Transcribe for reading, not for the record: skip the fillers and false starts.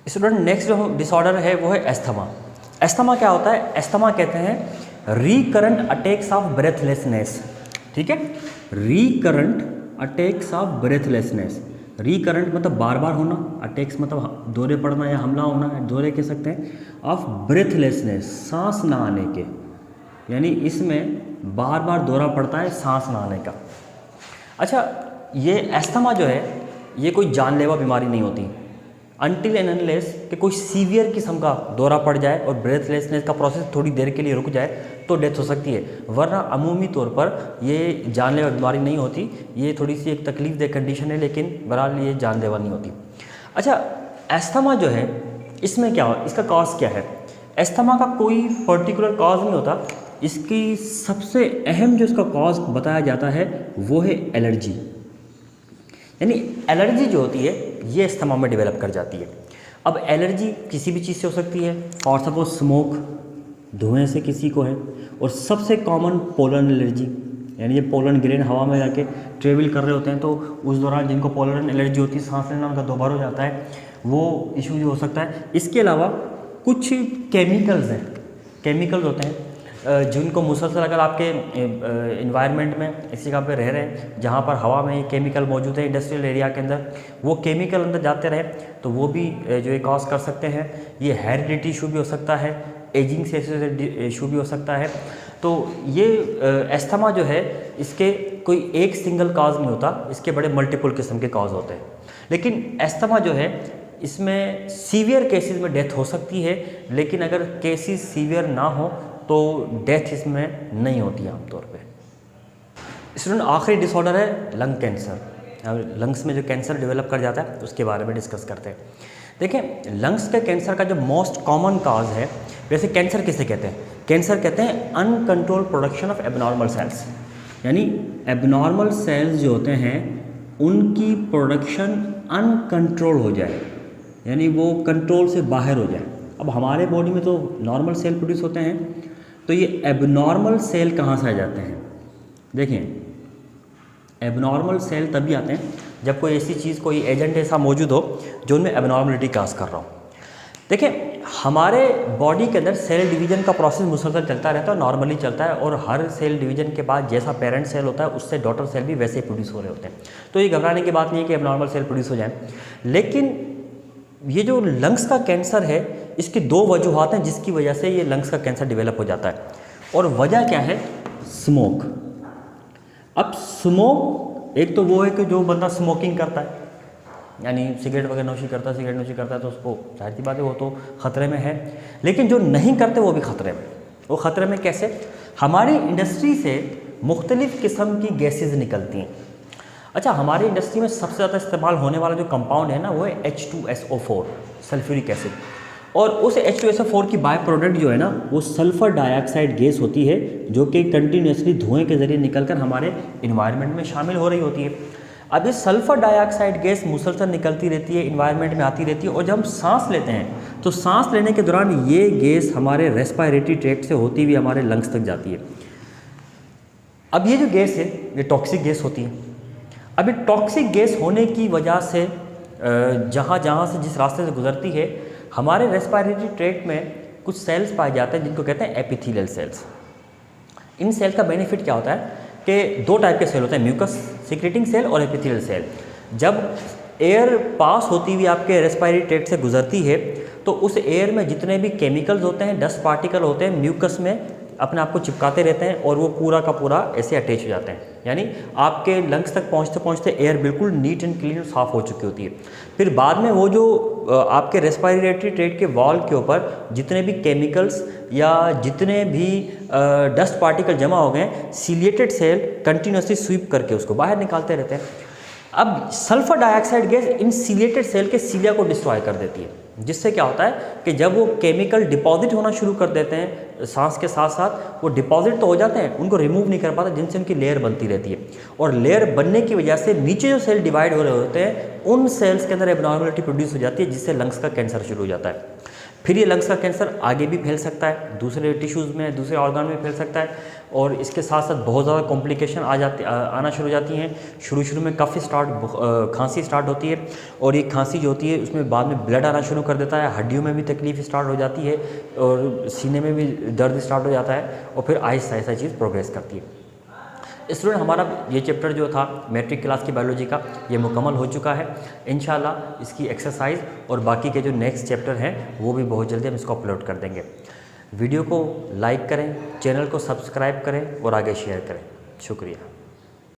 Student next जो disorder है वो है एस्थमा। एस्थमा क्या होता है? एस्थमा कहते हैं रिकरेंट अटैक्स ऑफ ब्रेथलेसनेस। ठीक है, recurrent attacks of breathlessness. Recurrent मतलब बार बार होना, अटैक्स मतलब दौरे पड़ना या हमला होना, दौरे कह सकते हैं, ऑफ ब्रेथलेसनेस सांस ना आने के, यानी इसमें बार बार दौरा पड़ता है सांस ना आने का। अच्छा, ये एस्थमा जो है ये कोई जानलेवा बीमारी नहीं होती अनटिल एंड अनलेस कि कोई सीवियर किस्म का दौरा पड़ जाए और ब्रेथलेसनेस का प्रोसेस थोड़ी देर के लिए रुक जाए तो डेथ हो सकती है, वरना अमूमी तौर पर ये जानलेवा बीमारी नहीं होती। ये थोड़ी सी एक तकलीफ दे कंडीशन है, लेकिन बहरहाल ये जानलेवा नहीं होती। अच्छा, एस्थमा जो है इसमें क्या हो, इसका कॉज क्या है? एस्थमा का कोई पर्टिकुलर कॉज नहीं होता। इसकी सबसे अहम जो इसका कॉज बताया जाता है वो है एलर्जी। यानी एलर्जी जो होती है ये एस्थमा में डेवलप कर जाती है। अब एलर्जी किसी भी चीज़ से हो सकती है, फॉर सपोज स्मोक, धुएं से किसी को है, और सबसे कॉमन पोलन एलर्जी, यानी ये पोलन ग्रेन हवा में जाके ट्रेवल कर रहे होते हैं तो उस दौरान जिनको पोलन एलर्जी होती है, सांस लेना उनका दोबारा हो जाता है, वो इशू जो हो सकता है। इसके अलावा कुछ केमिकल्स हैं, केमिकल्स होते हैं जिनको मुसलसल अगर आपके इन्वायरमेंट में इसी जगह पे रह रहे हैं जहाँ पर हवा में केमिकल मौजूद है इंडस्ट्रियल एरिया के अंदर, वो केमिकल अंदर जाते रहे तो वो भी जो है कॉज कर सकते हैं। ये हेरिडिटी इशू भी हो सकता है, एजिंग से इशू भी हो सकता है। तो ये एस्थमा जो है इसके कोई एक सिंगल कॉज नहीं होता, इसके बड़े मल्टीपल किस्म के कॉज होते हैं। लेकिन एस्थमा जो है इसमें सीवियर केसेस में डेथ हो सकती है, लेकिन अगर केसेस सीवियर ना हो तो डेथ इसमें नहीं होती आमतौर पे। स्टूडेंट आखिरी डिसऑर्डर है लंग कैंसर। लंग्स में जो कैंसर डेवलप कर जाता है उसके बारे में डिस्कस करते हैं। देखिए, लंग्स के कैंसर का जो मोस्ट कॉमन काज है, वैसे कैंसर किसे कहते हैं? कैंसर कहते हैं uncontrol production of abnormal cells, यानी एबनॉर्मल सेल्स जो होते हैं उनकी प्रोडक्शन अनकंट्रोल हो जाए, यानी वो कंट्रोल से बाहर हो जाए। अब हमारे बॉडी में तो नॉर्मल सेल प्रोड्यूस होते हैं, तो ये एबनॉर्मल सेल कहाँ से आ जाते हैं? देखें, एबनॉर्मल सेल तभी आते हैं जब कोई ऐसी चीज़, कोई एजेंट ऐसा मौजूद हो जो उनमें एबनॉर्मलिटी काज कर रहा हो। देखें, हमारे बॉडी के अंदर सेल डिवीजन का प्रोसेस मुसलसल चलता रहता है, नॉर्मली चलता है, और हर सेल डिवीजन के बाद जैसा पेरेंट सेल होता है उससे डॉटर सेल भी वैसे ही प्रोड्यूस हो रहे होते हैं। तो ये घबराने की बात नहीं है कि एबनॉर्मल सेल प्रोड्यूस हो जाए। लेकिन ये जो लंग्स का कैंसर है इसकी दो वजूहात हैं जिसकी वजह से ये लंग्स का कैंसर डेवलप हो जाता है, और वजह क्या है? स्मोक। अब स्मोक एक तो वो है कि जो बंदा स्मोकिंग करता है, यानी सिगरेट वगैरह नोशी करता है, तो उसको जाहिर सी बात है वो तो ख़तरे में है। लेकिन जो नहीं करते वो भी ख़तरे में। वो ख़तरे में कैसे? हमारी इंडस्ट्री से मुख्तलिफ़ किस्म की गैसेज निकलती हैं। अच्छा, हमारी इंडस्ट्री में सबसे ज़्यादा इस्तेमाल होने वाला जो कंपाउंड है ना वो है H2SO4, सल्फ्यूरिक एसिड। और उस H2SO4 की बाय प्रोडक्ट जो है ना वो सल्फ़र डाइऑक्साइड गैस होती है, जो कि कंटिन्यूसली धुएं के ज़रिए निकलकर हमारे इन्वायरमेंट में शामिल हो रही होती है। अब ये सल्फ़र डाइऑक्साइड गैस मुसलसल निकलती रहती है, इन्वायरमेंट में आती रहती है, और जब हम सांस लेते हैं तो सांस लेने के दौरान ये गैस हमारे रेस्पिरेटरी ट्रैक्ट से होती हुई हमारे लंग्स तक जाती है। अब ये जो गैस है ये टॉक्सिक गैस होती है। अभी टॉक्सिक गैस होने की वजह से जहाँ से जिस रास्ते से गुजरती है, हमारे रेस्पिरेटरी ट्रैक्ट में कुछ सेल्स पाए जाते हैं जिनको कहते हैं एपिथेलियल सेल्स। इन सेल का बेनिफिट क्या होता है कि दो टाइप के सेल होते हैं, म्यूकस सिक्रेटिंग सेल और एपिथेलियल सेल। जब एयर पास होती हुई आपके रेस्पिरेटरी ट्रैक्ट से गुजरती है तो उस एयर में जितने भी केमिकल्स होते हैं, डस्ट पार्टिकल होते हैं, म्यूकस में अपने आप को चिपकाते रहते हैं और वो पूरा का पूरा ऐसे अटैच हो जाते हैं। यानी आपके लंग्स तक पहुंचते पहुंचते एयर बिल्कुल नीट एंड क्लीन साफ़ हो चुकी होती है। फिर बाद में वो जो आपके रेस्पिरेटरी ट्रैक्ट के वॉल के ऊपर जितने भी केमिकल्स या जितने भी डस्ट पार्टिकल जमा हो गए, सीलिएटेड सेल कंटिन्यूसली स्वीप करके उसको बाहर निकालते रहते हैं। अब sulphur dioxide gas in ciliated cell के सीलिया को डिस्ट्रॉय कर देती है, जिससे क्या होता है कि जब वो केमिकल डिपॉजिट होना शुरू कर देते हैं सांस के साथ साथ, वो डिपॉजिट तो हो जाते हैं, उनको रिमूव नहीं कर पाते, जिनसे उनकी लेयर बनती रहती है। और लेयर बनने की वजह से नीचे जो सेल डिवाइड हो रहे होते हैं उन सेल्स के अंदर एबनॉर्मलिटी प्रोड्यूस हो जाती है, जिससे लंग्स का कैंसर शुरू हो जाता है। फिर ये लंग्स का कैंसर आगे भी फैल सकता है, दूसरे टिश्यूज़ में, दूसरे ऑर्गन में फैल सकता है, और इसके साथ साथ बहुत ज़्यादा कॉम्प्लिकेशन आना शुरू हो जाती हैं। शुरू में काफ़ी खांसी स्टार्ट होती है, और ये खांसी जो होती है उसमें बाद में ब्लड आना शुरू कर देता है, हड्डियों में भी तकलीफ स्टार्ट हो जाती है, और सीने में भी दर्द स्टार्ट हो जाता है, और फिर आहिस्ता आहिस्ता चीज़ प्रोग्रेस करती है। स्टूडेंट, हमारा ये चैप्टर जो था मैट्रिक क्लास की बायोलॉजी का ये मुकम्मल हो चुका है। इंशाल्लाह इसकी एक्सरसाइज और बाकी के जो नेक्स्ट चैप्टर हैं वो भी बहुत जल्दी हम इसको अपलोड कर देंगे। वीडियो को लाइक करें, चैनल को सब्सक्राइब करें और आगे शेयर करें। शुक्रिया।